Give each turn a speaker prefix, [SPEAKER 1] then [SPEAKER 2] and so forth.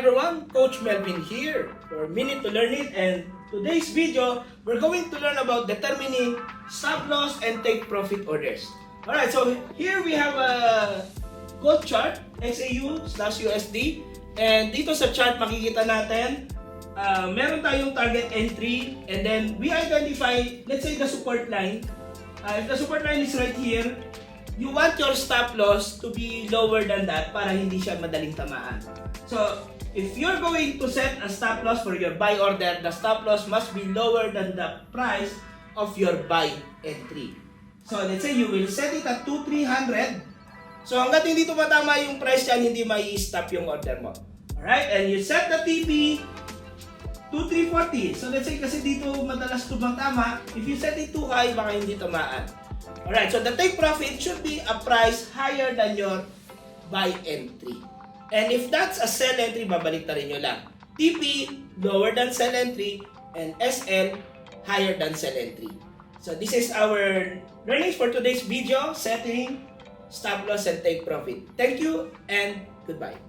[SPEAKER 1] everyone, Coach Melvin here for Minute to Learn It, and today's video, we're going to learn about determining stop loss and take profit orders. Alright, so here we have a gold chart, XAU/USD, and dito sa chart makikita natin, meron tayong target entry, and then we identify, let's say the support line. If the support line is right here, you want your stop loss to be lower than that para hindi siya madaling tamaan. So, if you're going to set a stop loss for your buy order, the stop loss must be lower than the price of your buy entry. So, let's say you will set it at 2,300. So, hanggat hindi tumatama yung price yan, hindi mai-stop yung order mo. Alright? And you set the TP 2,340. So, let's say kasi dito madalas tumatama, if you set it too high, baka hindi tamaan. Alright, so the take profit should be a price higher than your buy entry. And if that's a sell entry, babaliktarin nyo lang. TP, lower than sell entry, and SL, higher than sell entry. So this is our learnings for today's video, setting stop loss and take profit. Thank you and goodbye.